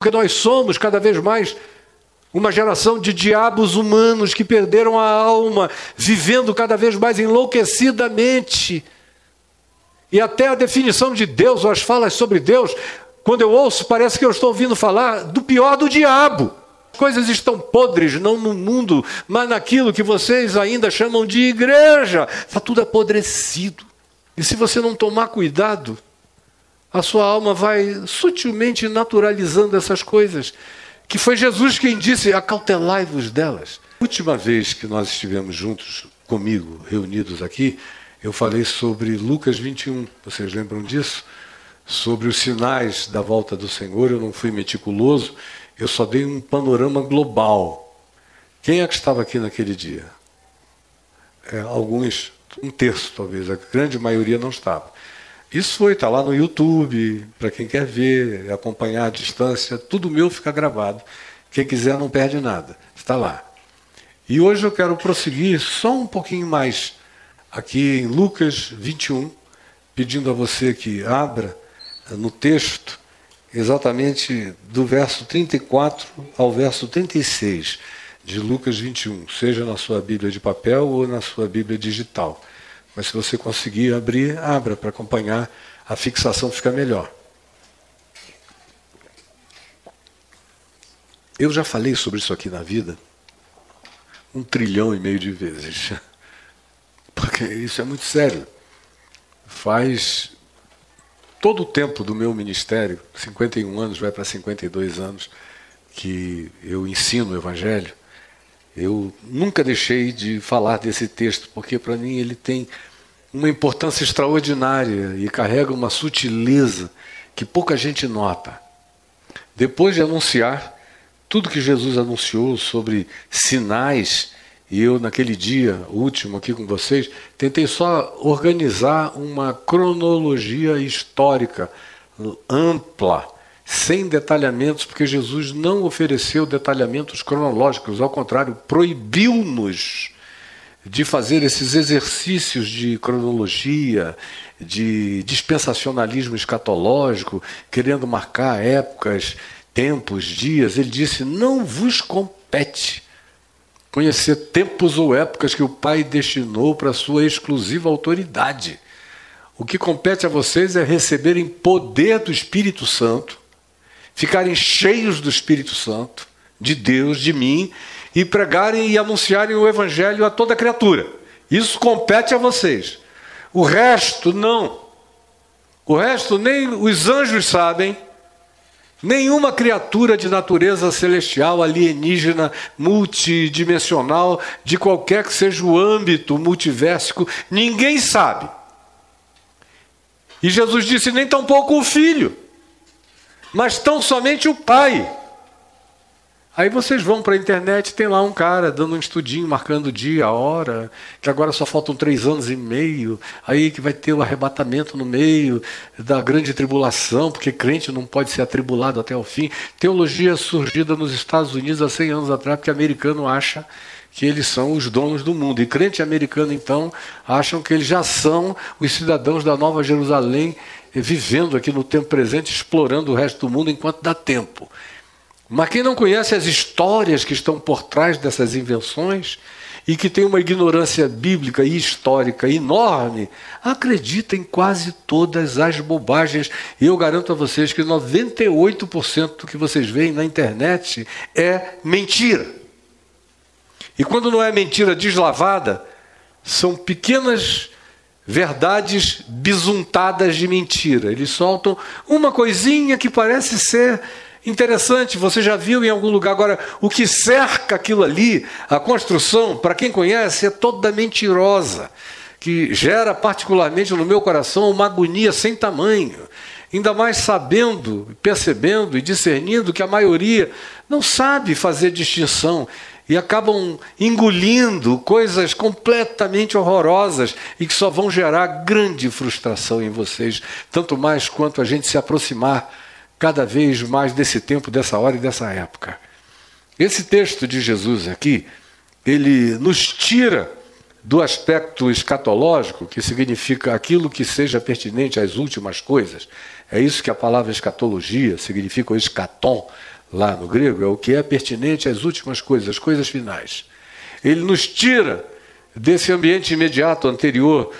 Porque nós somos cada vez mais uma geração de diabos humanos que perderam a alma, vivendo cada vez mais enlouquecidamente. E até a definição de Deus, ou as falas sobre Deus, quando eu ouço, parece que eu estou ouvindo falar do pior do diabo. Coisas estão podres, não no mundo, mas naquilo que vocês ainda chamam de igreja. Está tudo apodrecido. E se você não tomar cuidado, a sua alma vai sutilmente naturalizando essas coisas, que foi Jesus quem disse, acautelai-vos delas. A última vez que nós estivemos juntos, comigo, reunidos aqui, eu falei sobre Lucas 21, vocês lembram disso? Sobre os sinais da volta do Senhor. Eu não fui meticuloso, eu só dei um panorama global. Quem é que estava aqui naquele dia? Alguns, um terço talvez, a grande maioria não estava. Isso está lá no YouTube, para quem quer ver, acompanhar à distância, tudo meu fica gravado. Quem quiser não perde nada, está lá. E hoje eu quero prosseguir só um pouquinho mais aqui em Lucas 21, pedindo a você que abra no texto, exatamente do verso 34 ao verso 36 de Lucas 21, seja na sua Bíblia de papel ou na sua Bíblia digital. Mas se você conseguir abrir, abra para acompanhar, a fixação fica melhor. Eu já falei sobre isso aqui na vida 1,5 trilhão de vezes. Porque isso é muito sério. Faz todo o tempo do meu ministério, 51 anos, vai para 52 anos, que eu ensino o Evangelho. Eu nunca deixei de falar desse texto, porque para mim ele tem uma importância extraordinária e carrega uma sutileza que pouca gente nota. Depois de anunciar tudo que Jesus anunciou sobre sinais, e eu naquele dia último aqui com vocês, tentei só organizar uma cronologia histórica ampla, sem detalhamentos, porque Jesus não ofereceu detalhamentos cronológicos, ao contrário, proibiu-nos de fazer esses exercícios de cronologia, de dispensacionalismo escatológico, querendo marcar épocas, tempos, dias. Ele disse, não vos compete conhecer tempos ou épocas que o Pai destinou para a sua exclusiva autoridade. O que compete a vocês é receberem poder do Espírito Santo, ficarem cheios do Espírito Santo, de Deus, de mim, e pregarem e anunciarem o Evangelho a toda criatura. Isso compete a vocês. O resto, não. O resto nem os anjos sabem, nenhuma criatura de natureza celestial, alienígena, multidimensional, de qualquer que seja o âmbito multiversico, ninguém sabe. E Jesus disse, nem tampouco o Filho, mas tão somente o Pai. Aí vocês vão para a internet, tem lá um cara dando um estudinho, marcando o dia, a hora, que agora só faltam 3 anos e meio, aí que vai ter o arrebatamento no meio da grande tribulação, porque crente não pode ser atribulado até o fim. Teologia surgida nos Estados Unidos há 100 anos atrás, porque americano acha que eles são os donos do mundo. E crente americano, então, acham que eles já são os cidadãos da Nova Jerusalém, vivendo aqui no tempo presente, explorando o resto do mundo enquanto dá tempo. Mas quem não conhece as histórias que estão por trás dessas invenções e que tem uma ignorância bíblica e histórica enorme, acredita em quase todas as bobagens. E eu garanto a vocês que 98% do que vocês veem na internet é mentira. E quando não é mentira deslavada, são pequenas verdades bisuntadas de mentira. Eles soltam uma coisinha que parece ser interessante, você já viu em algum lugar. Agora, o que cerca aquilo ali, a construção, para quem conhece, é toda mentirosa, que gera particularmente no meu coração uma agonia sem tamanho. Ainda mais sabendo, percebendo e discernindo que a maioria não sabe fazer distinção e acabam engolindo coisas completamente horrorosas e que só vão gerar grande frustração em vocês, tanto mais quanto a gente se aproximar cada vez mais desse tempo, dessa hora e dessa época. Esse texto de Jesus aqui, ele nos tira do aspecto escatológico, que significa aquilo que seja pertinente às últimas coisas. É isso que a palavra escatologia significa, o escatom, lá no grego, é o que é pertinente às últimas coisas, às coisas finais. Ele nos tira desse ambiente imediato, anterior,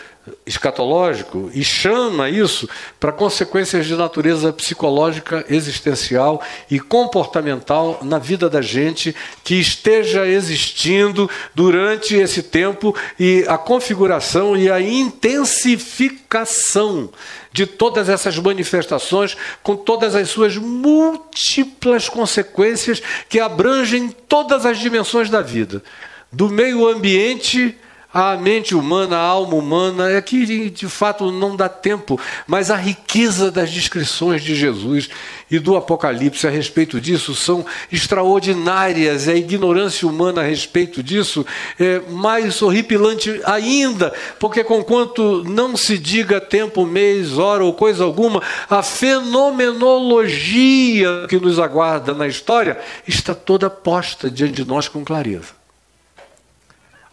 escatológico, e chama isso para consequências de natureza psicológica, existencial e comportamental na vida da gente que esteja existindo durante esse tempo, e a configuração e a intensificação de todas essas manifestações, com todas as suas múltiplas consequências que abrangem todas as dimensões da vida, do meio ambiente à mente humana, à alma humana. É que de fato não dá tempo, mas a riqueza das descrições de Jesus e do Apocalipse a respeito disso são extraordinárias. A ignorância humana a respeito disso é mais horripilante ainda, porque conquanto não se diga tempo, mês, hora ou coisa alguma, a fenomenologia que nos aguarda na história está toda posta diante de nós com clareza.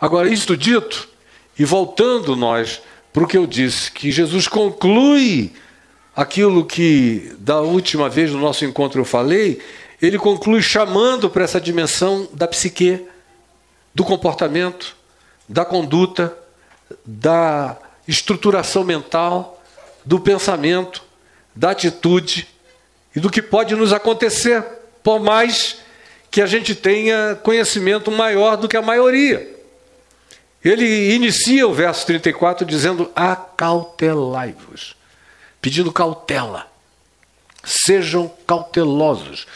Agora, isto dito, e voltando nós para o que eu disse, que Jesus conclui aquilo que da última vez no nosso encontro eu falei, ele conclui chamando para essa dimensão da psique, do comportamento, da conduta, da estruturação mental, do pensamento, da atitude e do que pode nos acontecer, por mais que a gente tenha conhecimento maior do que a maioria. Ele inicia o verso 34 dizendo: acautelai-vos, pedindo cautela, sejam cautelosos.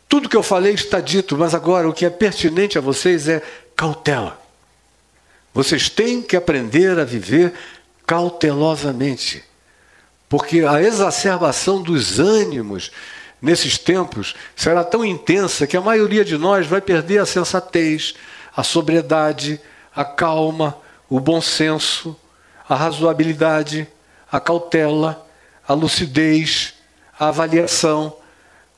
Tudo que eu falei está dito, mas agora o que é pertinente a vocês é cautela. Vocês têm que aprender a viver cautelosamente, porque a exacerbação dos ânimos nesses tempos será tão intensa que a maioria de nós vai perder a sensatez, a sobriedade, a calma, o bom senso, a razoabilidade, a cautela, a lucidez, a avaliação.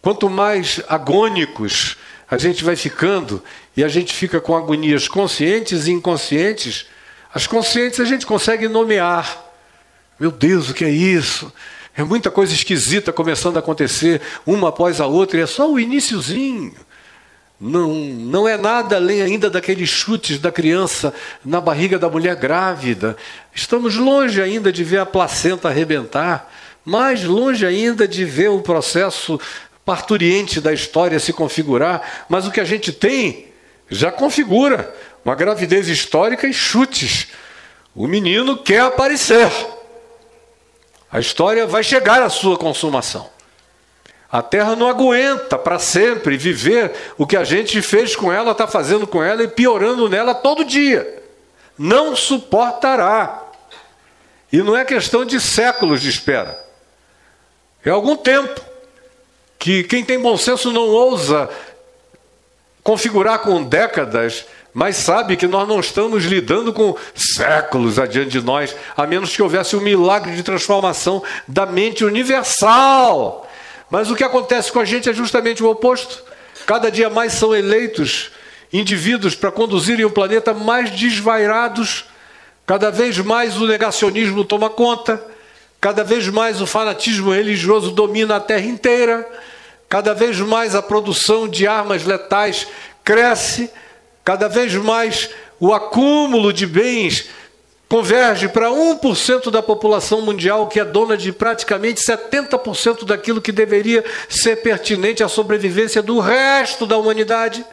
Quanto mais agônicos a gente vai ficando, e a gente fica com agonias conscientes e inconscientes, as conscientes a gente consegue nomear. Meu Deus, o que é isso? É muita coisa esquisita começando a acontecer, uma após a outra, e é só o iniciozinho. Não é nada além ainda daqueles chutes da criança na barriga da mulher grávida. Estamos longe ainda de ver a placenta arrebentar, mais longe ainda de ver o processo parturiente da história se configurar, mas o que a gente tem já configura uma gravidez histórica e chutes. O menino quer aparecer. A história vai chegar à sua consumação. A Terra não aguenta para sempre viver o que a gente fez com ela, está fazendo com ela e piorando nela todo dia. Não suportará. E não é questão de séculos de espera. É algum tempo que quem tem bom senso não ousa configurar com décadas, mas sabe que nós não estamos lidando com séculos adiante de nós, a menos que houvesse um milagre de transformação da mente universal. Mas o que acontece com a gente é justamente o oposto. Cada dia mais são eleitos indivíduos para conduzirem o planeta mais desvairados. Cada vez mais o negacionismo toma conta. Cada vez mais o fanatismo religioso domina a Terra inteira. Cada vez mais a produção de armas letais cresce. Cada vez mais o acúmulo de bens converge para 1% da população mundial, que é dona de praticamente 70% daquilo que deveria ser pertinente à sobrevivência do resto da humanidade.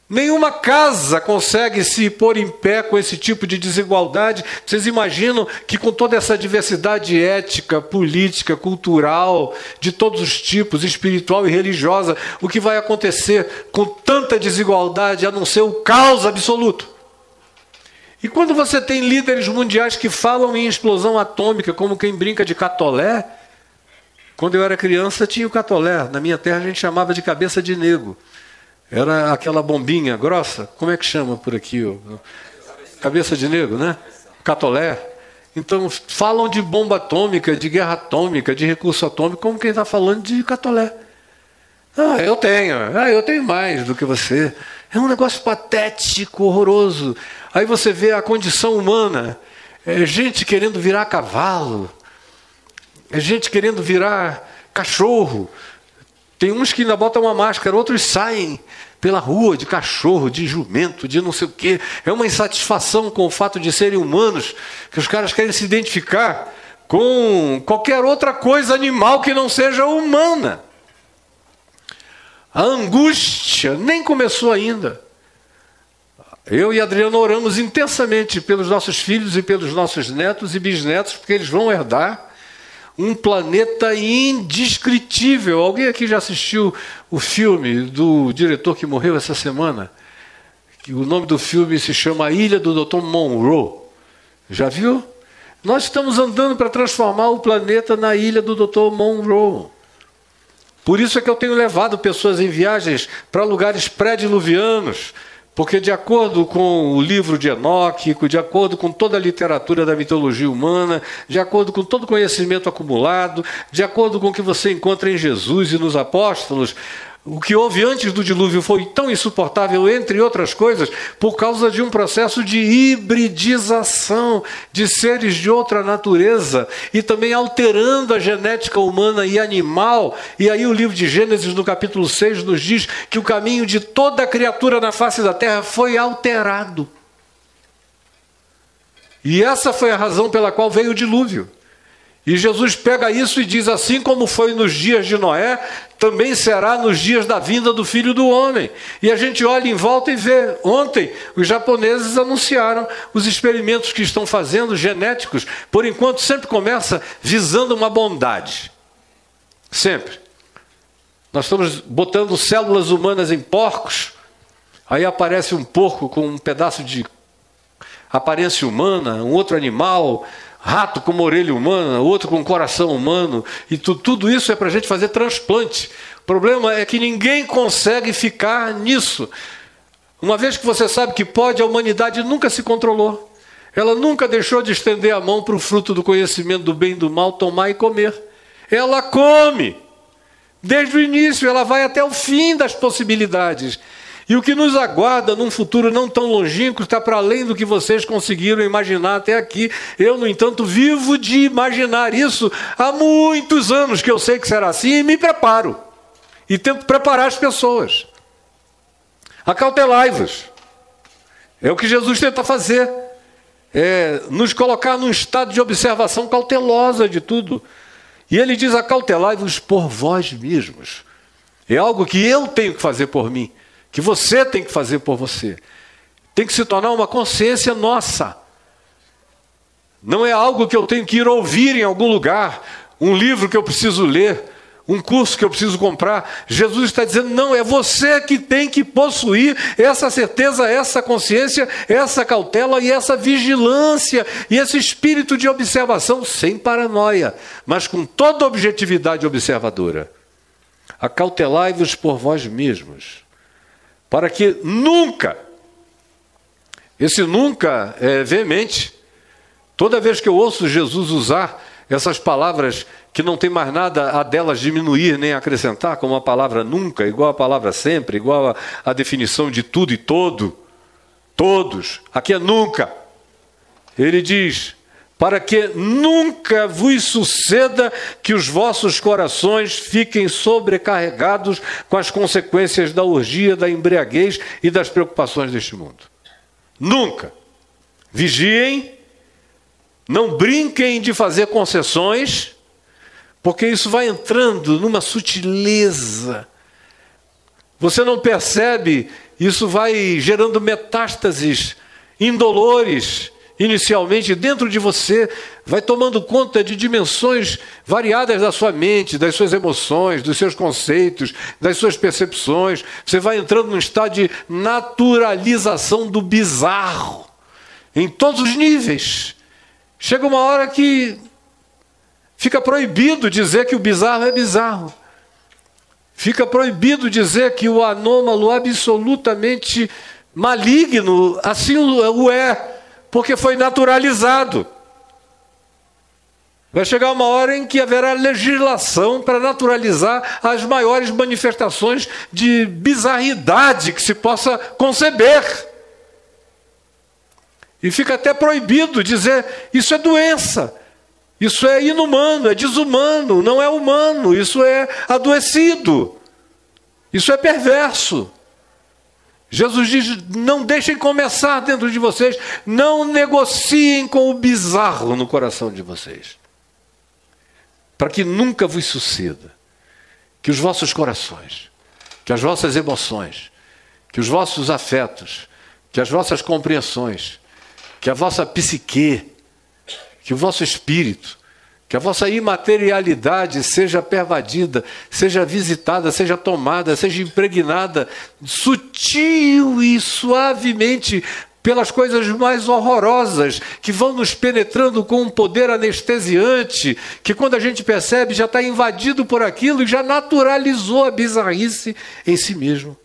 Nenhuma casa consegue se pôr em pé com esse tipo de desigualdade. Vocês imaginam que com toda essa diversidade ética, política, cultural, de todos os tipos, espiritual e religiosa, o que vai acontecer com tanta desigualdade a não ser o caos absoluto? E quando você tem líderes mundiais que falam em explosão atômica, como quem brinca de catolé, quando eu era criança tinha o catolé, na minha terra a gente chamava de cabeça de nego. Era aquela bombinha grossa, como é que chama por aqui? Cabeça de nego, né? Catolé. Então falam de bomba atômica, de guerra atômica, de recurso atômico, como quem está falando de catolé. Eu tenho mais do que você. É um negócio patético, horroroso. Aí você vê a condição humana, é gente querendo virar cavalo, é gente querendo virar cachorro, Tem uns que ainda botam uma máscara, outros saem pela rua de cachorro, de jumento, de não sei o quê. É uma insatisfação com o fato de serem humanos, que os caras querem se identificar com qualquer outra coisa animal que não seja humana. A angústia nem começou ainda. Eu e Adriano oramos intensamente pelos nossos filhos e pelos nossos netos e bisnetos, porque eles vão herdar um planeta indescritível. Alguém aqui já assistiu o filme do diretor que morreu essa semana? O nome do filme se chama A Ilha do Dr. Monroe. Já viu? Nós estamos andando para transformar o planeta na Ilha do Dr. Monroe. Por isso é que eu tenho levado pessoas em viagens para lugares pré-diluvianos, porque de acordo com o livro de Enoque, de acordo com toda a literatura da mitologia humana, de acordo com todo o conhecimento acumulado, de acordo com o que você encontra em Jesus e nos apóstolos, o que houve antes do dilúvio foi tão insuportável, entre outras coisas, por causa de um processo de hibridização de seres de outra natureza e também alterando a genética humana e animal. E aí o livro de Gênesis, no capítulo 6, nos diz que o caminho de toda criatura na face da terra foi alterado. E essa foi a razão pela qual veio o dilúvio. E Jesus pega isso e diz, assim como foi nos dias de Noé, também será nos dias da vinda do Filho do Homem. E a gente olha em volta e vê. Ontem, os japoneses anunciaram os experimentos que estão fazendo, genéticos. Por enquanto, sempre começa visando uma bondade. Sempre. Nós estamos botando células humanas em porcos. Aí aparece um porco com um pedaço de aparência humana, um outro animal, rato com uma orelha humana, outro com um coração humano, e tudo isso é para a gente fazer transplante. O problema é que ninguém consegue ficar nisso. Uma vez que você sabe que pode, a humanidade nunca se controlou. Ela nunca deixou de estender a mão para o fruto do conhecimento do bem e do mal, tomar e comer. Ela come. Desde o início, ela vai até o fim das possibilidades. E o que nos aguarda num futuro não tão longínquo está para além do que vocês conseguiram imaginar até aqui. Eu, no entanto, vivo de imaginar isso há muitos anos, que eu sei que será assim, e me preparo. E tento preparar as pessoas. Acautelai-vos. É o que Jesus tenta fazer. É nos colocar num estado de observação cautelosa de tudo. E ele diz, acautelai-vos por vós mesmos. É algo que eu tenho que fazer por mim. Que você tem que fazer por você. Tem que se tornar uma consciência nossa. Não é algo que eu tenho que ir ouvir em algum lugar, um livro que eu preciso ler, um curso que eu preciso comprar. Jesus está dizendo, não, é você que tem que possuir essa certeza, essa consciência, essa cautela e essa vigilância e esse espírito de observação sem paranoia, mas com toda objetividade observadora. Acautelai-vos por vós mesmos. Para que nunca, esse nunca é veemente, toda vez que eu ouço Jesus usar essas palavras que não tem mais nada a delas diminuir nem acrescentar, como a palavra nunca, igual a palavra sempre, igual a definição de tudo e todo, todos, aqui é nunca. Ele diz, para que nunca vos suceda que os vossos corações fiquem sobrecarregados com as consequências da orgia, da embriaguez e das preocupações deste mundo. Nunca. Vigiem, não brinquem de fazer concessões, porque isso vai entrando numa sutileza. Você não percebe, isso vai gerando metástases indolores, inicialmente dentro de você, vai tomando conta de dimensões variadas da sua mente, das suas emoções, dos seus conceitos, das suas percepções. Você vai entrando num estado de naturalização do bizarro, em todos os níveis. Chega uma hora que fica proibido dizer que o bizarro é bizarro. Fica proibido dizer que o anômalo absolutamente maligno, assim o é, porque foi naturalizado. Vai chegar uma hora em que haverá legislação para naturalizar as maiores manifestações de bizarridade que se possa conceber. E fica até proibido dizer, isso é doença, isso é inumano, é desumano, não é humano, isso é adoecido. Isso é perverso. Jesus diz: não deixem começar dentro de vocês, não negociem com o bizarro no coração de vocês, para que nunca vos suceda que os vossos corações, que as vossas emoções, que os vossos afetos, que as vossas compreensões, que a vossa psique, que o vosso espírito, que a vossa imaterialidade seja pervadida, seja visitada, seja tomada, seja impregnada sutil e suavemente pelas coisas mais horrorosas que vão nos penetrando com um poder anestesiante, que quando a gente percebe já está invadido por aquilo e já naturalizou a bizarrice em si mesmo.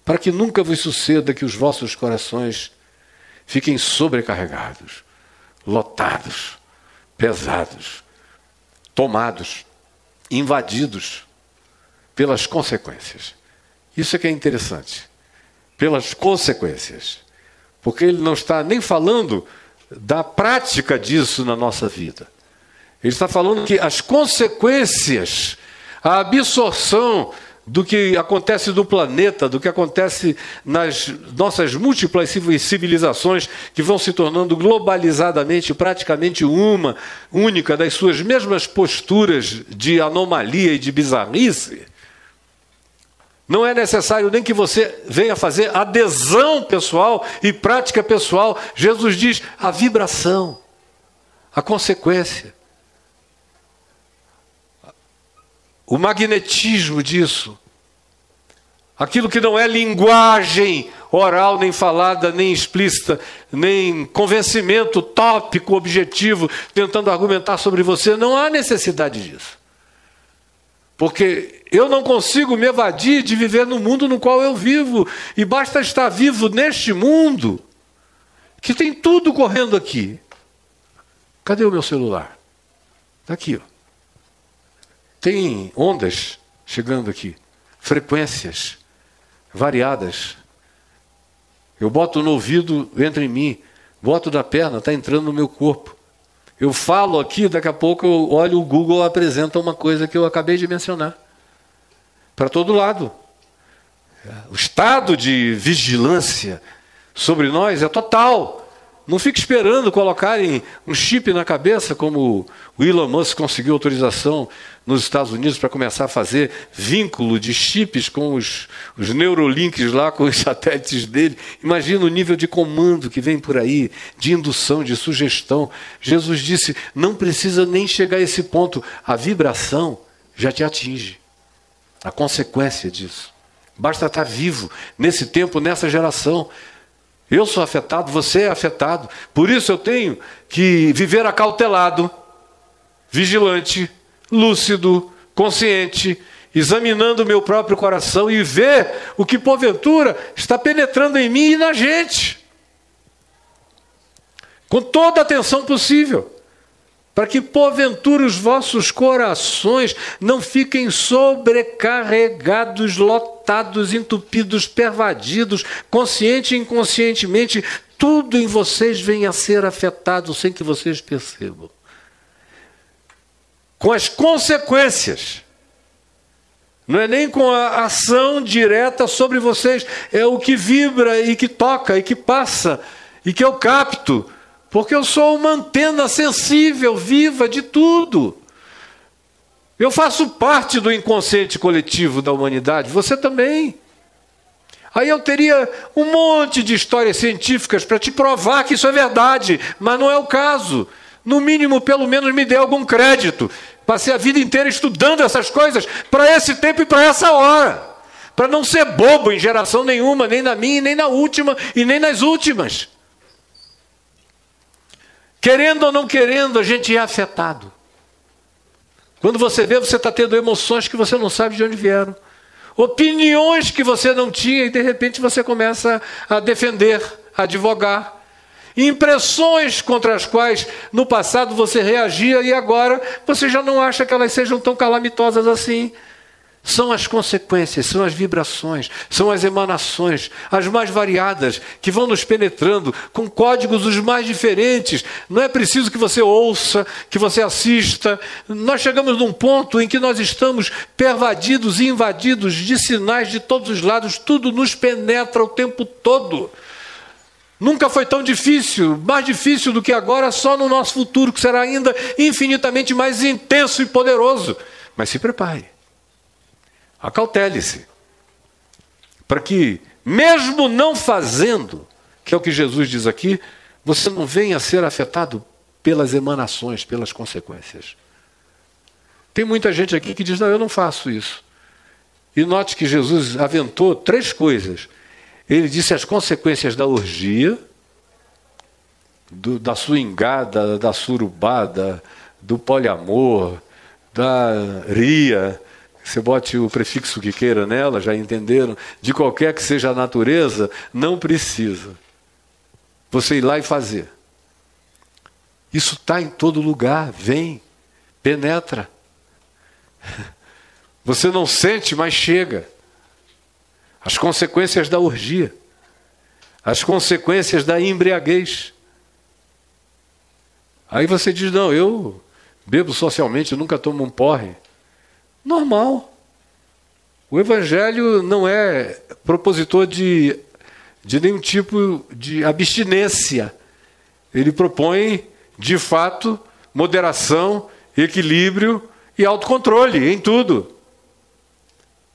Para que nunca vos suceda que os vossos corações fiquem sobrecarregados, lotados, pesados, tomados, invadidos pelas consequências. Isso é que é interessante. Pelas consequências. Porque ele não está nem falando da prática disso na nossa vida. Ele está falando que as consequências, a absorção do que acontece no planeta, do que acontece nas nossas múltiplas civilizações que vão se tornando globalizadamente, praticamente única, das suas mesmas posturas de anomalia e de bizarrice. Não é necessário nem que você venha fazer adesão pessoal e prática pessoal. Jesus diz: a vibração, a consequência, o magnetismo disso, aquilo que não é linguagem oral, nem falada, nem explícita, nem convencimento tópico, objetivo, tentando argumentar sobre você, não há necessidade disso. Porque eu não consigo me evadir de viver no mundo no qual eu vivo, e basta estar vivo neste mundo, que tem tudo correndo aqui. Cadê o meu celular? Está aqui, ó. Tem ondas chegando aqui, frequências variadas. Eu boto no ouvido, entra em mim, boto na perna, está entrando no meu corpo. Eu falo aqui, daqui a pouco eu olho, o Google apresenta uma coisa que eu acabei de mencionar. Para todo lado. O estado de vigilância sobre nós é total. Não fique esperando colocarem um chip na cabeça, como o Elon Musk conseguiu autorização nos Estados Unidos para começar a fazer vínculo de chips com os neurolinks lá, com os satélites dele. Imagina o nível de comando que vem por aí, de indução, de sugestão. Jesus disse: não precisa nem chegar a esse ponto. A vibração já te atinge. A consequência disso. Basta estar vivo nesse tempo, nessa geração. Eu sou afetado, você é afetado. Por isso eu tenho que viver acautelado, vigilante, lúcido, consciente, examinando o meu próprio coração e ver o que porventura está penetrando em mim e na gente. Com toda a atenção possível. Para que porventura os vossos corações não fiquem sobrecarregados, lotados, entupidos, pervadidos, consciente e inconscientemente, tudo em vocês venha a ser afetado sem que vocês percebam. Com as consequências. Não é nem com a ação direta sobre vocês, é o que vibra e que toca e que passa e que eu capto. Porque eu sou uma antena sensível, viva de tudo. Eu faço parte do inconsciente coletivo da humanidade, você também. Aí eu teria um monte de histórias científicas para te provar que isso é verdade, mas não é o caso. No mínimo, pelo menos, me dê algum crédito. Passei a vida inteira estudando essas coisas para esse tempo e para essa hora. Para não ser bobo em geração nenhuma, nem na minha, nem na última e nem nas últimas. Querendo ou não querendo, a gente é afetado. Quando você vê, você está tendo emoções que você não sabe de onde vieram. Opiniões que você não tinha e de repente você começa a defender, a advogar. Impressões contra as quais no passado você reagia e agora você já não acha que elas sejam tão calamitosas assim. São as consequências, são as vibrações, são as emanações, as mais variadas, que vão nos penetrando com códigos os mais diferentes. Não é preciso que você ouça, que você assista. Nós chegamos num ponto em que nós estamos pervadidos e invadidos de sinais de todos os lados. Tudo nos penetra o tempo todo. Nunca foi tão difícil, mais difícil do que agora, só no nosso futuro, que será ainda infinitamente mais intenso e poderoso. Mas se prepare. Acautele-se, para que, mesmo não fazendo, que é o que Jesus diz aqui, você não venha a ser afetado pelas emanações, pelas consequências. Tem muita gente aqui que diz, não, eu não faço isso. E note que Jesus aventou 3 coisas. Ele disse as consequências da orgia, da swingada, da surubada, do poliamor, da ria. Você bote o prefixo que queira nela, já entenderam? De qualquer que seja a natureza, não precisa você ir lá e fazer. Isso está em todo lugar, vem, penetra. Você não sente, mas chega. As consequências da orgia, as consequências da embriaguez. Aí você diz, não, eu bebo socialmente, nunca tomo um porre. Normal. O Evangelho não é propositor de nenhum tipo de abstinência. Ele propõe, de fato, moderação, equilíbrio e autocontrole em tudo.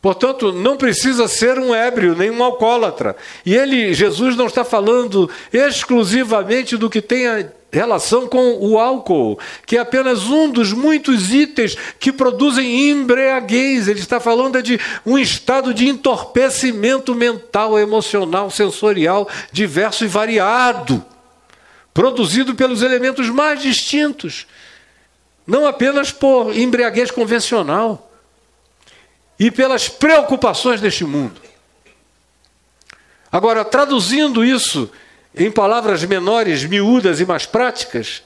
Portanto, não precisa ser um ébrio, nem um alcoólatra. E Jesus não está falando exclusivamente do que tem relação com o álcool, que é apenas um dos muitos itens que produzem embriaguez. Ele está falando de um estado de entorpecimento mental, emocional, sensorial, diverso e variado, produzido pelos elementos mais distintos, não apenas por embriaguez convencional e pelas preocupações deste mundo. Agora, traduzindo isso em palavras menores, miúdas e mais práticas,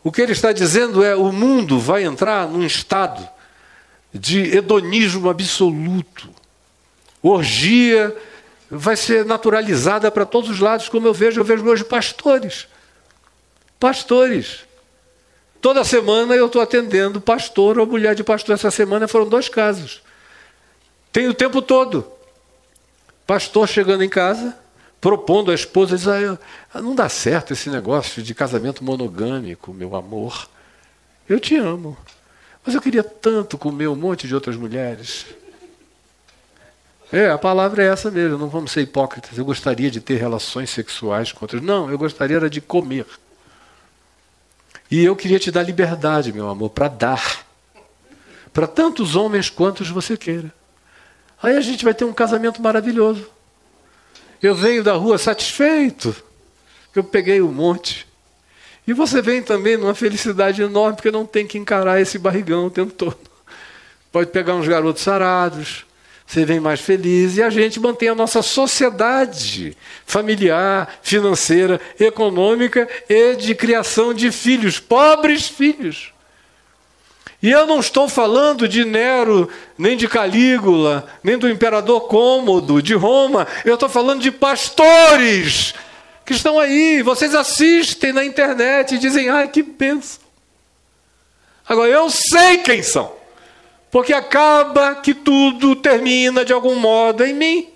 o que ele está dizendo é: o mundo vai entrar num estado de hedonismo absoluto. Orgia vai ser naturalizada para todos os lados, como eu vejo hoje pastores. Toda semana eu estou atendendo pastor ou mulher de pastor. Essa semana foram 2 casos. Tem o tempo todo. Pastor chegando em casa, propondo à esposa, diz, não dá certo esse negócio de casamento monogâmico, meu amor. Eu te amo, mas eu queria tanto comer um monte de outras mulheres. A palavra é essa mesmo, não vamos ser hipócritas. Eu gostaria de ter relações sexuais com outras. Não, eu gostaria era de comer. E eu queria te dar liberdade, meu amor, para dar. Para tantos homens quantos você queira. Aí a gente vai ter um casamento maravilhoso. Eu venho da rua satisfeito, que eu peguei um monte. E você vem também numa felicidade enorme, porque não tem que encarar esse barrigão o tempo todo. Pode pegar uns garotos sarados, você vem mais feliz, e a gente mantém a nossa sociedade familiar, financeira, econômica e de criação de filhos, pobres filhos. E eu não estou falando de Nero, nem de Calígula, nem do imperador Cômodo, de Roma. Eu estou falando de pastores que estão aí. Vocês assistem na internet e dizem, que bênção. Agora, eu sei quem são. Porque acaba que tudo termina de algum modo em mim.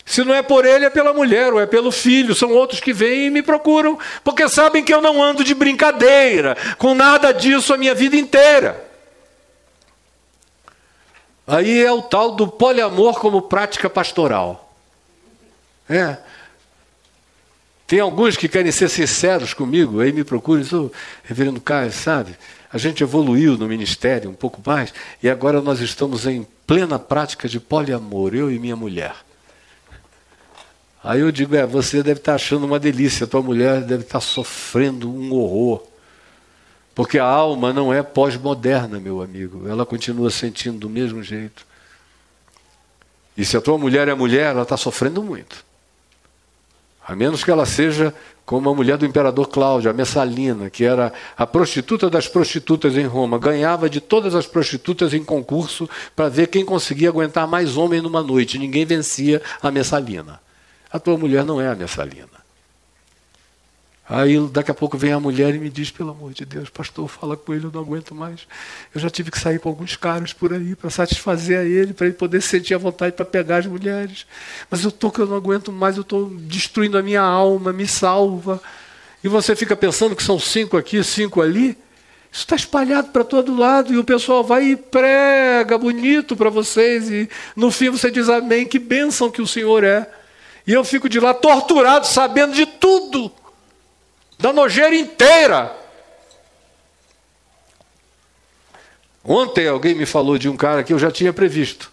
Se não é por ele, é pela mulher, ou é pelo filho. São outros que vêm e me procuram, porque sabem que eu não ando de brincadeira com nada disso a minha vida inteira. Aí é o tal do poliamor como prática pastoral. Tem alguns que querem ser sinceros comigo, aí me procuram e dizem, reverendo Caio, sabe, a gente evoluiu no ministério um pouco mais, e agora nós estamos em plena prática de poliamor, eu e minha mulher. Aí eu digo, você deve estar achando uma delícia, a tua mulher deve estar sofrendo um horror. Porque a alma não é pós-moderna, meu amigo. Ela continua sentindo do mesmo jeito. E se a tua mulher é mulher, ela está sofrendo muito. A menos que ela seja como a mulher do imperador Cláudio, a Messalina, que era a prostituta das prostitutas em Roma. Ganhava de todas as prostitutas em concurso para ver quem conseguia aguentar mais homem numa noite. Ninguém vencia a Messalina. A tua mulher não é a Messalina. Aí daqui a pouco vem a mulher e me diz, pelo amor de Deus, pastor, fala com ele, eu não aguento mais. Eu já tive que sair com alguns caras por aí para satisfazer a ele, para ele poder sentir a vontade para pegar as mulheres. Mas eu estou que eu não aguento mais, eu estou destruindo a minha alma, me salva. E você fica pensando que são 5 aqui, 5 ali. Isso está espalhado para todo lado e o pessoal vai e prega bonito para vocês. E no fim você diz amém, que bênção que o Senhor é. E eu fico de lá torturado, sabendo de tudo. Da nojeira inteira. Ontem alguém me falou de um cara que eu já tinha previsto.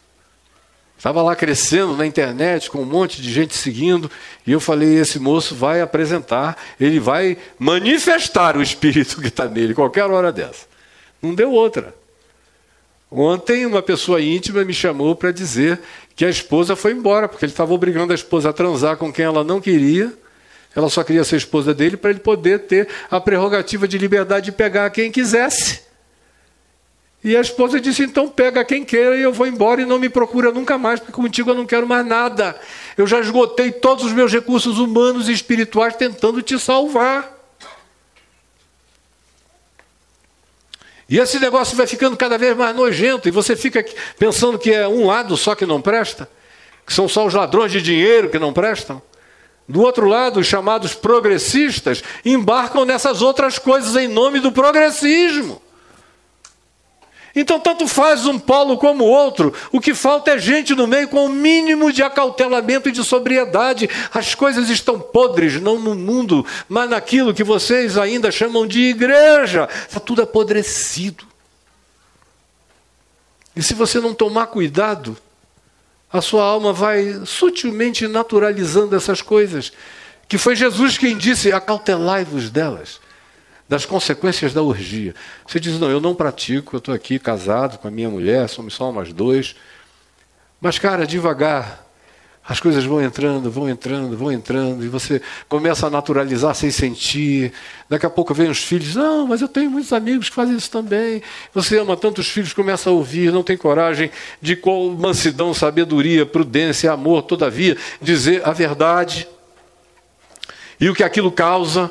Estava lá crescendo na internet, com um monte de gente seguindo, e eu falei, esse moço vai apresentar, ele vai manifestar o espírito que está nele, qualquer hora dessa. Não deu outra. Ontem uma pessoa íntima me chamou para dizer que a esposa foi embora, porque ele estava obrigando a esposa a transar com quem ela não queria. Ela só queria ser esposa dele para ele poder ter a prerrogativa de liberdade de pegar quem quisesse. E a esposa disse, então pega quem queira e eu vou embora e não me procura nunca mais, porque contigo eu não quero mais nada. Eu já esgotei todos os meus recursos humanos e espirituais tentando te salvar. E esse negócio vai ficando cada vez mais nojento e você fica pensando que é um lado só que não presta, que são só os ladrões de dinheiro que não prestam. Do outro lado, os chamados progressistas embarcam nessas outras coisas em nome do progressismo. Então, tanto faz um polo como o outro. O que falta é gente no meio com o mínimo de acautelamento e de sobriedade. As coisas estão podres, não no mundo, mas naquilo que vocês ainda chamam de igreja. Está tudo apodrecido. E se você não tomar cuidado, a sua alma vai sutilmente naturalizando essas coisas, que foi Jesus quem disse, acautelai-vos delas, das consequências da orgia. Você diz, não, eu não pratico, eu estou aqui casado com a minha mulher, somos só nós dois. Mas, cara, devagar, as coisas vão entrando, e você começa a naturalizar sem sentir. Daqui a pouco vem os filhos, não, mas eu tenho muitos amigos que fazem isso também. Você ama tanto os filhos, começa a ouvir, não tem coragem de com mansidão, sabedoria, prudência, amor, todavia, dizer a verdade. E o que aquilo causa,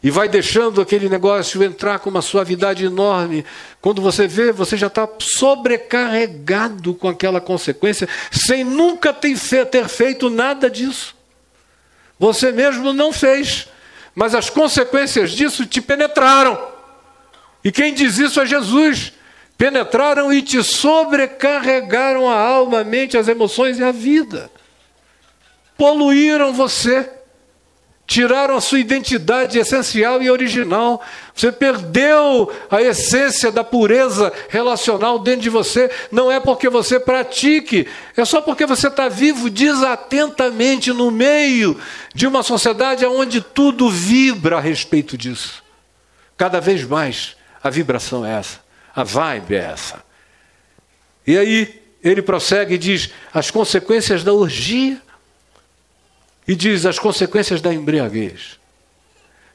e vai deixando aquele negócio entrar com uma suavidade enorme. Quando você vê, você já está sobrecarregado com aquela consequência, sem nunca ter feito nada disso. Você mesmo não fez, mas as consequências disso te penetraram. E quem diz isso é Jesus. Penetraram e te sobrecarregaram a alma, a mente, as emoções e a vida. Poluíram você. Tiraram a sua identidade essencial e original. Você perdeu a essência da pureza relacional dentro de você. Não é porque você pratique, é só porque você está vivo desatentamente no meio de uma sociedade onde tudo vibra a respeito disso. Cada vez mais a vibração é essa, a vibe é essa. E aí ele prossegue e diz, as consequências da orgia. E diz as consequências da embriaguez,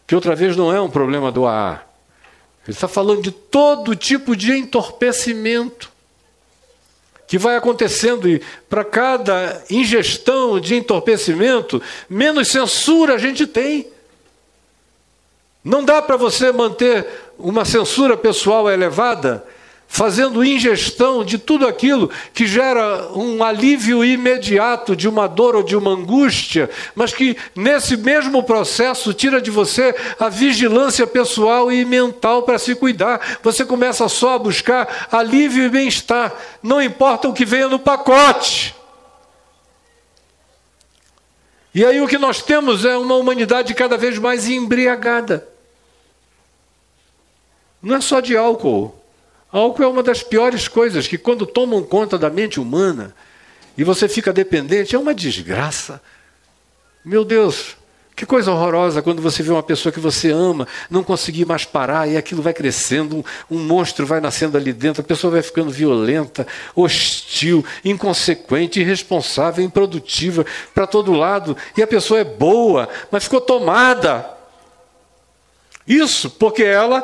que outra vez não é um problema do AA. Ele está falando de todo tipo de entorpecimento que vai acontecendo, e para cada ingestão de entorpecimento, menos censura a gente tem. Não dá para você manter uma censura pessoal elevada, fazendo ingestão de tudo aquilo que gera um alívio imediato de uma dor ou de uma angústia, mas que nesse mesmo processo tira de você a vigilância pessoal e mental para se cuidar. Você começa só a buscar alívio e bem-estar, não importa o que venha no pacote. E aí o que nós temos é uma humanidade cada vez mais embriagada. Não é só de álcool. Álcool é uma das piores coisas, que quando tomam conta da mente humana e você fica dependente, é uma desgraça. Meu Deus, Que coisa horrorosa quando você vê uma pessoa que você ama não conseguir mais parar e aquilo vai crescendo, um monstro vai nascendo ali dentro, a pessoa vai ficando violenta, hostil, inconsequente, irresponsável, improdutiva para todo lado. E a pessoa é boa, mas ficou tomada. Isso porque ela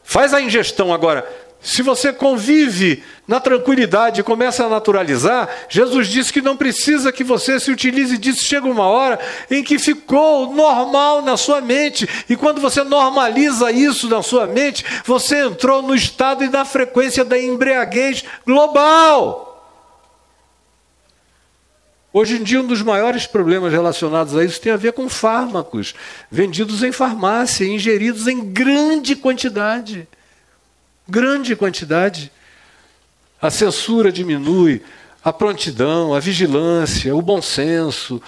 faz a ingestão. Agora, se você convive na tranquilidade e começa a naturalizar, Jesus disse que não precisa que você se utilize disso. Chega uma hora em que ficou normal na sua mente. E quando você normaliza isso na sua mente, você entrou no estado e na frequência da embriaguez global. Hoje em dia, um dos maiores problemas relacionados a isso tem a ver com fármacos vendidos em farmácia, ingeridos em grande quantidade. Grande quantidade. A censura diminui, a prontidão, a vigilância, o bom senso,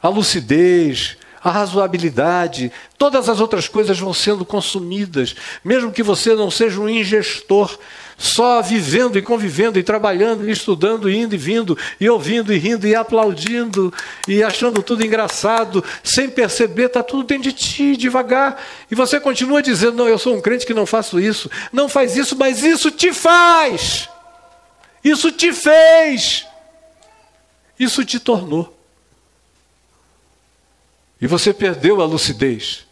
a lucidez, a razoabilidade, todas as outras coisas vão sendo consumidas, mesmo que você não seja um ingestor, só vivendo e convivendo e trabalhando e estudando, e indo e vindo, e ouvindo e rindo e aplaudindo e achando tudo engraçado, sem perceber, está tudo dentro de ti, devagar, e você continua dizendo, não, eu sou um crente que não faço isso, não faz isso, mas isso te faz, isso te fez, isso te tornou. E você perdeu a lucidez.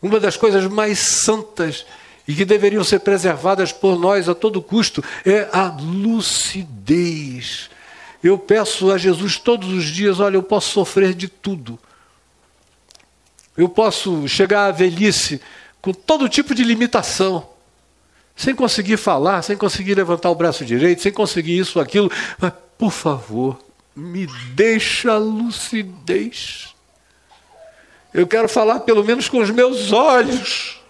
Uma das coisas mais santas e que deveriam ser preservadas por nós a todo custo é a lucidez. Eu peço a Jesus todos os dias, olha, eu posso sofrer de tudo. Eu posso chegar à velhice com todo tipo de limitação, sem conseguir falar, sem conseguir levantar o braço direito, sem conseguir isso, aquilo. Mas, por favor, me deixa a lucidez. Eu quero falar pelo menos com os meus olhos.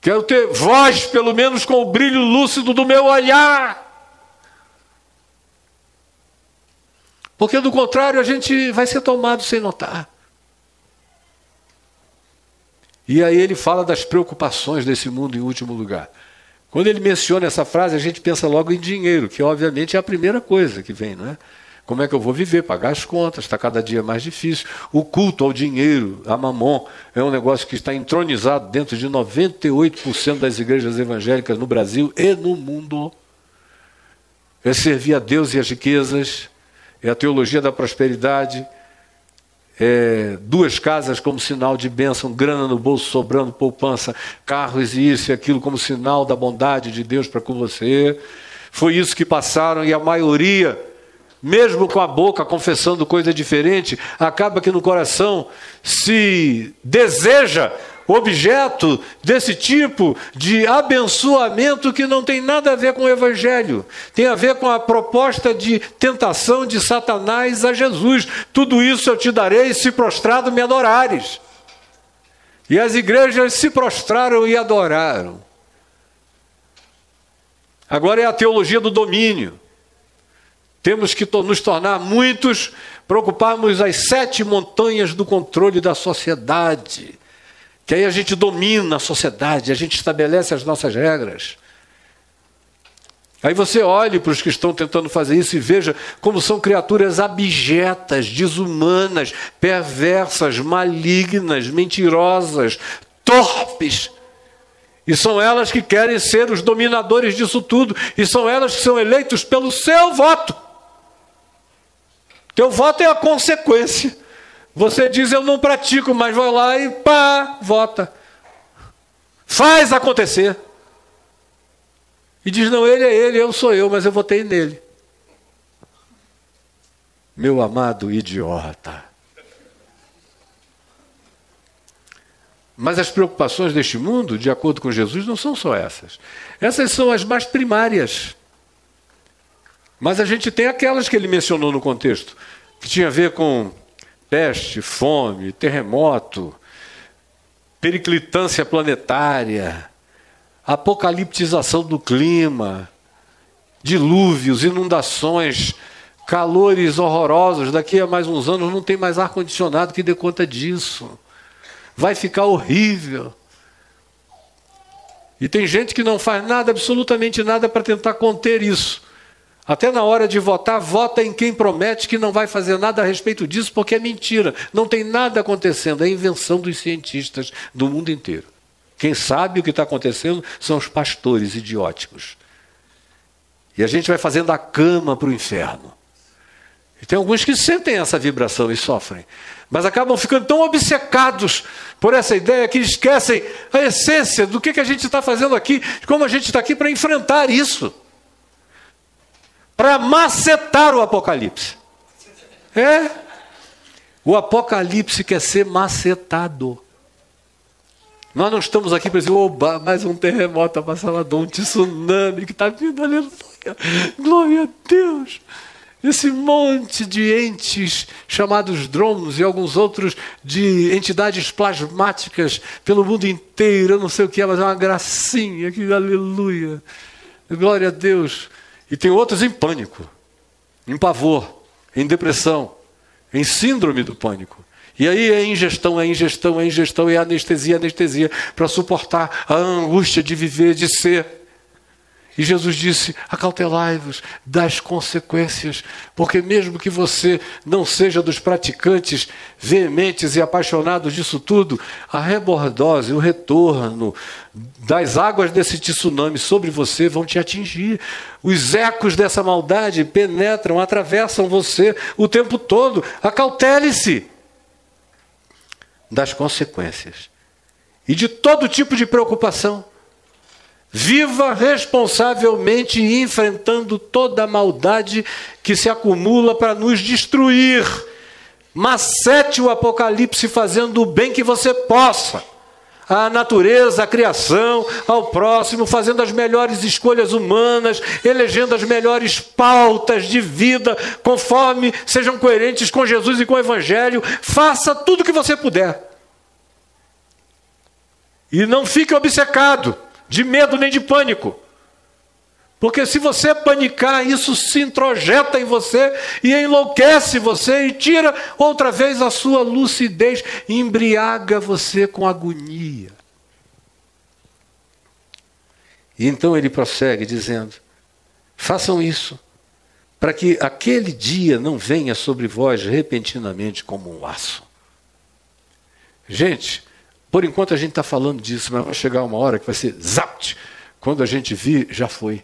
Quero ter voz pelo menos com o brilho lúcido do meu olhar. Porque do contrário a gente vai ser tomado sem notar. E aí ele fala das preocupações desse mundo em último lugar. Quando ele menciona essa frase, a gente pensa logo em dinheiro, que obviamente é a primeira coisa que vem, não é? Como é que eu vou viver, pagar as contas, está cada dia mais difícil. O culto ao dinheiro, a mamon, é um negócio que está entronizado dentro de 98% das igrejas evangélicas no Brasil e no mundo. É servir a Deus e as riquezas, é a teologia da prosperidade, é 2 casas como sinal de bênção, grana no bolso sobrando, poupança, carros e isso e aquilo como sinal da bondade de Deus para com você. Foi isso que passaram e a maioria, mesmo com a boca confessando coisa diferente, acaba que no coração se deseja objeto desse tipo de abençoamento que não tem nada a ver com o Evangelho. Tem a ver com a proposta de tentação de Satanás a Jesus. Tudo isso eu te darei se prostrado me adorares. E as igrejas se prostraram e adoraram. Agora é a teologia do domínio. Temos que nos tornar muitos, preocuparmos as 7 montanhas do controle da sociedade. Que aí a gente domina a sociedade, a gente estabelece as nossas regras. Aí você olhe para os que estão tentando fazer isso e veja como são criaturas abjetas, desumanas, perversas, malignas, mentirosas, torpes. E são elas que querem ser os dominadores disso tudo. E são elas que são eleitos pelo seu voto. Teu voto é a consequência. Você diz, eu não pratico, mas vai lá e pá, vota. Faz acontecer. E diz, não, ele é ele, eu sou eu, mas eu votei nele. Meu amado idiota. Mas as preocupações deste mundo, de acordo com Jesus, não são só essas. Essas são as mais primárias. Mas a gente tem aquelas que ele mencionou no contexto, que tinha a ver com peste, fome, terremoto, periclitância planetária, apocaliptização do clima, dilúvios, inundações, calores horrorosos. Daqui a mais uns anos não tem mais ar-condicionado que dê conta disso. Vai ficar horrível. E tem gente que não faz nada, absolutamente nada, para tentar conter isso. Até na hora de votar, vota em quem promete que não vai fazer nada a respeito disso, porque é mentira. Não tem nada acontecendo. É invenção dos cientistas do mundo inteiro. Quem sabe o que está acontecendo são os pastores idióticos. E a gente vai fazendo a cama para o inferno. E tem alguns que sentem essa vibração e sofrem. Mas acabam ficando tão obcecados por essa ideia que esquecem a essência do que a gente está fazendo aqui, como a gente está aqui para enfrentar isso. Para macetar o Apocalipse. O Apocalipse quer ser macetado. Nós não estamos aqui para dizer, oba, mais um terremoto avassalador, um tsunami que está vindo, aleluia, glória a Deus. Esse monte de entes chamados drones e alguns outros de entidades plasmáticas pelo mundo inteiro, eu não sei o que é, mas é uma gracinha, que aleluia, glória a Deus. E tem outros em pânico, em pavor, em depressão, em síndrome do pânico. E aí é ingestão, e anestesia, para suportar a angústia de viver, de ser. E Jesus disse, acautelai-vos das consequências, porque mesmo que você não seja dos praticantes veementes e apaixonados disso tudo, a rebordose, o retorno das águas desse tsunami sobre você vão te atingir. Os ecos dessa maldade penetram, atravessam você o tempo todo. Acautele-se das consequências e de todo tipo de preocupação. Viva responsavelmente enfrentando toda a maldade que se acumula para nos destruir. Macete o Apocalipse fazendo o bem que você possa. À natureza, à criação, ao próximo, fazendo as melhores escolhas humanas, elegendo as melhores pautas de vida, conforme sejam coerentes com Jesus e com o Evangelho. Faça tudo o que você puder. E não fique obcecado de medo nem de pânico. Porque se você panicar, isso se introjeta em você e enlouquece você e tira outra vez a sua lucidez, e embriaga você com agonia. E então ele prossegue dizendo, façam isso, para que aquele dia não venha sobre vós repentinamente como um laço. Gente, por enquanto a gente está falando disso, mas vai chegar uma hora que vai ser zapt. Quando a gente vir, já foi.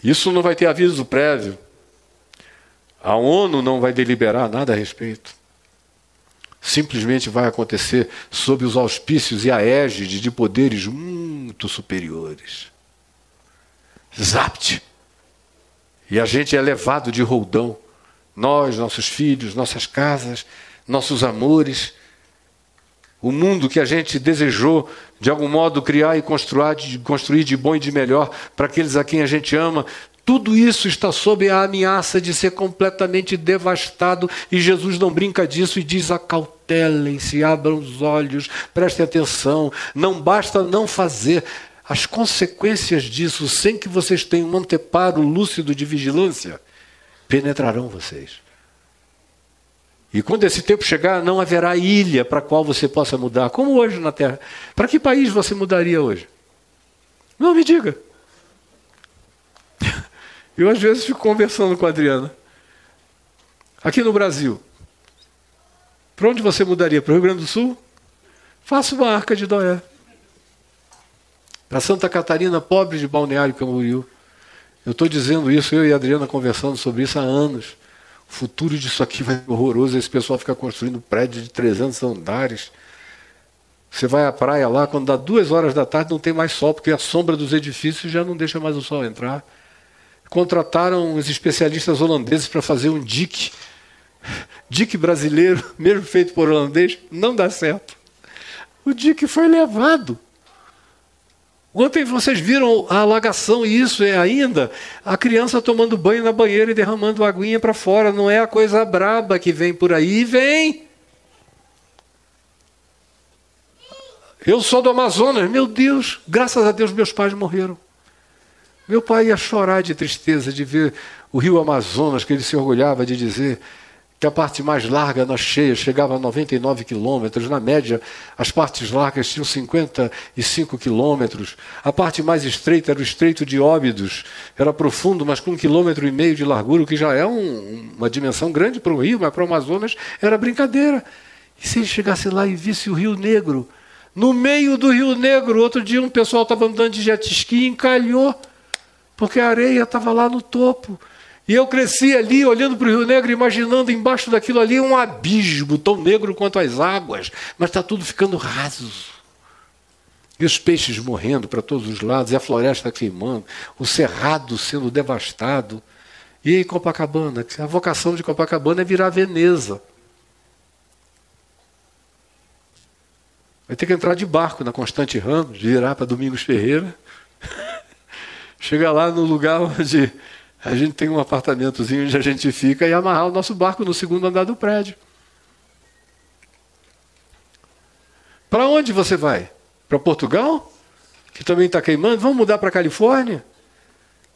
Isso não vai ter aviso prévio. A ONU não vai deliberar nada a respeito. Simplesmente vai acontecer sob os auspícios e a égide de poderes muito superiores. Zapt. E a gente é levado de roldão. Nós, nossos filhos, nossas casas, nossos amores, o mundo que a gente desejou, de algum modo, criar e construir de bom e de melhor para aqueles a quem a gente ama, tudo isso está sob a ameaça de ser completamente devastado, e Jesus não brinca disso e diz, acautelem-se, abram os olhos, prestem atenção, não basta não fazer. As consequências disso, sem que vocês tenham um anteparo lúcido de vigilância, penetrarão vocês. E quando esse tempo chegar, não haverá ilha para a qual você possa mudar, como hoje na Terra. Para que país você mudaria hoje? Não, me diga. Eu às vezes fico conversando com a Adriana. Aqui no Brasil, para onde você mudaria? Para o Rio Grande do Sul? Faça uma Arca de Noé. Para Santa Catarina, pobre de Balneário Camboriú. Eu estou dizendo isso, eu e a Adriana conversando sobre isso há anos. O futuro disso aqui vai ser horroroso. Esse pessoal fica construindo prédio de 300 andares. Você vai à praia lá, quando dá 2 horas da tarde não tem mais sol, porque a sombra dos edifícios já não deixa mais o sol entrar. Contrataram os especialistas holandeses para fazer um dique. Dique brasileiro, mesmo feito por holandês, não dá certo. O dique foi levado. Ontem vocês viram a alagação, e isso é ainda a criança tomando banho na banheira e derramando aguinha para fora. Não é a coisa braba que vem por aí, vem. Eu sou do Amazonas, meu Deus, graças a Deus meus pais morreram. Meu pai ia chorar de tristeza de ver o rio Amazonas, que ele se orgulhava de dizer que a parte mais larga na cheia chegava a 99 quilômetros, na média as partes largas tinham 55 quilômetros, a parte mais estreita era o Estreito de Óbidos, era profundo, mas com 1,5 km de largura, o que já é uma dimensão grande para o rio, mas para o Amazonas era brincadeira. E se ele chegasse lá e visse o Rio Negro, no meio do Rio Negro, outro dia um pessoal estava andando de jet ski e encalhou, porque a areia estava lá no topo. E eu cresci ali, olhando para o Rio Negro, imaginando embaixo daquilo ali um abismo, tão negro quanto as águas, mas está tudo ficando raso. E os peixes morrendo para todos os lados, e a floresta queimando, o cerrado sendo devastado. E aí Copacabana, a vocação de Copacabana é virar Veneza. Vai ter que entrar de barco na Constante Ramos, virar para Domingos Ferreira, chegar lá no lugar onde a gente tem um apartamentozinho onde a gente fica e amarrar o nosso barco no segundo andar do prédio. Para onde você vai? Para Portugal? Que também está queimando? Vamos mudar para a Califórnia?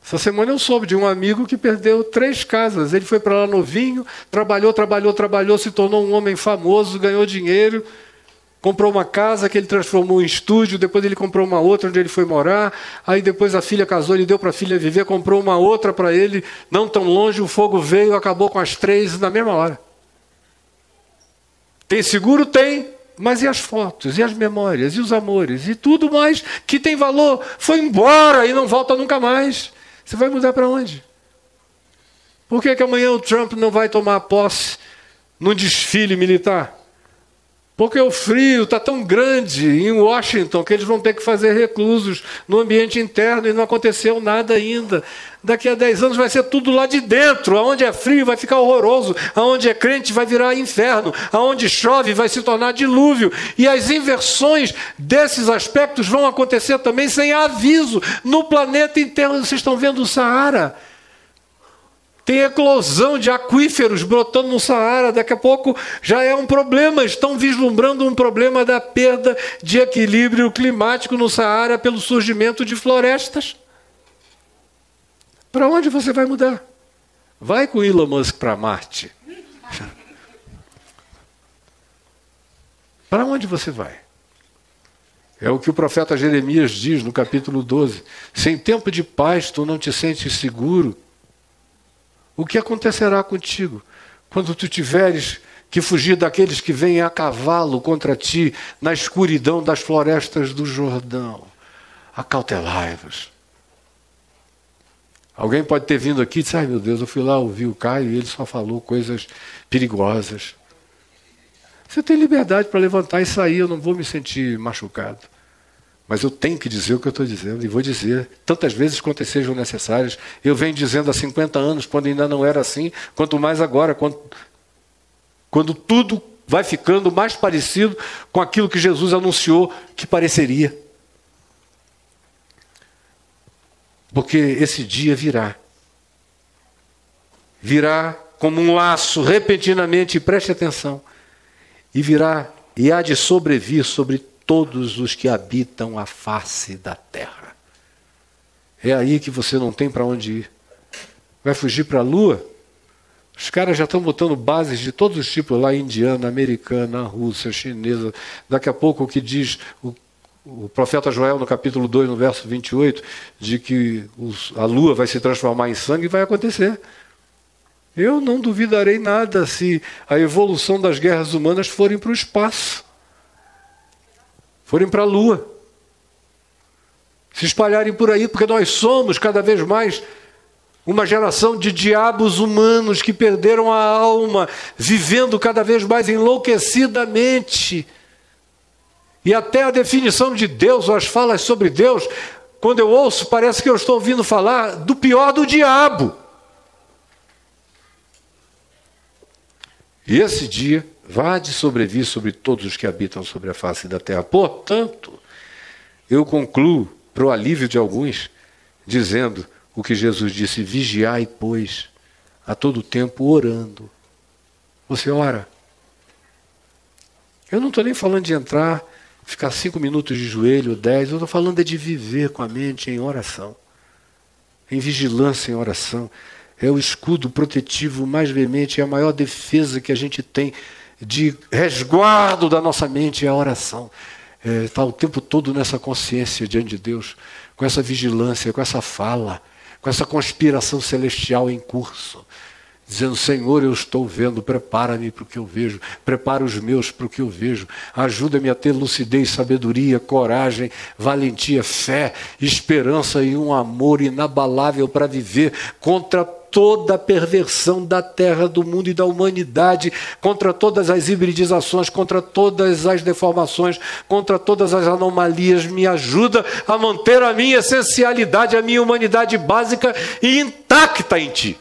Essa semana eu soube de um amigo que perdeu 3 casas. Ele foi para lá novinho, trabalhou, se tornou um homem famoso, ganhou dinheiro, comprou uma casa que ele transformou em estúdio, depois ele comprou uma outra onde ele foi morar, aí depois a filha casou, ele deu para a filha viver, comprou uma outra para ele, não tão longe, o fogo veio, acabou com as 3 na mesma hora. Tem seguro? Tem, mas e as fotos, e as memórias, e os amores, e tudo mais que tem valor, foi embora e não volta nunca mais. Você vai mudar para onde? Por que amanhã o Trump não vai tomar posse num desfile militar? Porque o frio está tão grande em Washington que eles vão ter que fazer reclusos no ambiente interno e não aconteceu nada ainda. Daqui a 10 anos vai ser tudo lá de dentro. Aonde é frio vai ficar horroroso. Aonde é crente vai virar inferno. Aonde chove vai se tornar dilúvio. E as inversões desses aspectos vão acontecer também sem aviso. No planeta inteiro, vocês estão vendo o Saara. Tem eclosão de aquíferos brotando no Saara, daqui a pouco já é um problema. Estão vislumbrando um problema da perda de equilíbrio climático no Saara pelo surgimento de florestas. Para onde você vai mudar? Vai com Elon Musk para Marte. Para onde você vai? É o que o profeta Jeremias diz no capítulo 12. Sem tempo de paz tu não te sentes seguro. O que acontecerá contigo quando tu tiveres que fugir daqueles que vêm a cavalo contra ti na escuridão das florestas do Jordão? Acautelai-vos. Alguém pode ter vindo aqui e dizer, ai meu Deus, eu fui lá ouvir o Caio e ele só falou coisas perigosas. Você tem liberdade para levantar e sair, eu não vou me sentir machucado. Mas eu tenho que dizer o que eu estou dizendo, e vou dizer tantas vezes quantas sejam necessárias. Eu venho dizendo há 50 anos, quando ainda não era assim, quanto mais agora, quando tudo vai ficando mais parecido com aquilo que Jesus anunciou que pareceria. Porque esse dia virá. Virá como um laço, repentinamente, e preste atenção, e virá e há de sobrevir sobre todos os que habitam a face da terra. É aí que você não tem para onde ir. Vai fugir para a Lua? Os caras já estão botando bases de todos os tipos lá, indiana, americana, russa, chinesa. Daqui a pouco o que diz o profeta Joel no capítulo 2, no verso 28, de que a Lua vai se transformar em sangue, vai acontecer. Eu não duvidarei nada se a evolução das guerras humanas forem para o espaço. Forem para a Lua, se espalharem por aí, porque nós somos cada vez mais uma geração de diabos humanos que perderam a alma, vivendo cada vez mais enlouquecidamente. E até a definição de Deus, ou as falas sobre Deus, quando eu ouço, parece que eu estou ouvindo falar do pior do diabo. E esse dia vá de sobrevir sobre todos os que habitam sobre a face da terra. Portanto, eu concluo, para o alívio de alguns, dizendo o que Jesus disse, vigiai, pois, a todo tempo orando. Você ora. Eu não estou nem falando de entrar, ficar 5 minutos de joelho, 10, eu estou falando de viver com a mente em oração, em vigilância em oração. É o escudo protetivo mais veemente, é a maior defesa que a gente tem de resguardo da nossa mente, é a oração. Está o tempo todo nessa consciência diante de Deus, com essa vigilância, com essa fala, com essa conspiração celestial em curso, dizendo: Senhor, eu estou vendo, prepara-me para o que eu vejo, prepara os meus para o que eu vejo, ajuda-me a ter lucidez, sabedoria, coragem, valentia, fé, esperança e um amor inabalável para viver contra toda a perversão da terra, do mundo e da humanidade, contra todas as hibridizações, contra todas as deformações, contra todas as anomalias. Me ajuda a manter a minha essencialidade, a minha humanidade básica e intacta em Ti.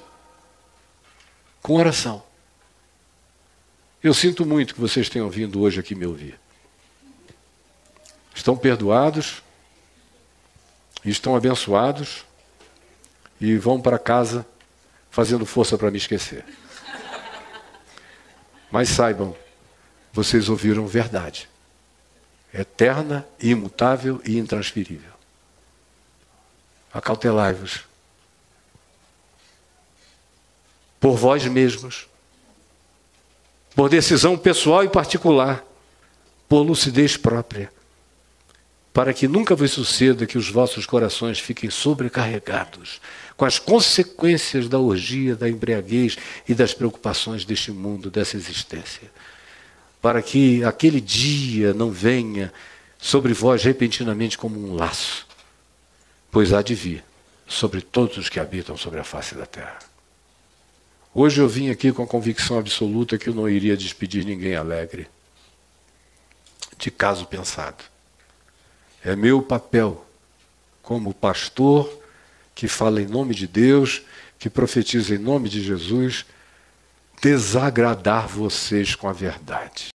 Com oração. Eu sinto muito que vocês tenham vindo hoje aqui me ouvir. Estão perdoados, estão abençoados e vão para casa fazendo força para me esquecer. Mas saibam, vocês ouviram verdade. Eterna, imutável e intransferível. Acautelai-vos. Por vós mesmos. Por decisão pessoal e particular. Por lucidez própria. Para que nunca vos suceda que os vossos corações fiquem sobrecarregados com as consequências da orgia, da embriaguez e das preocupações deste mundo, dessa existência. Para que aquele dia não venha sobre vós repentinamente como um laço, pois há de vir sobre todos os que habitam sobre a face da terra. Hoje eu vim aqui com a convicção absoluta que eu não iria despedir ninguém alegre, de caso pensado. É meu papel, como pastor que fala em nome de Deus, que profetiza em nome de Jesus, desagradar vocês com a verdade.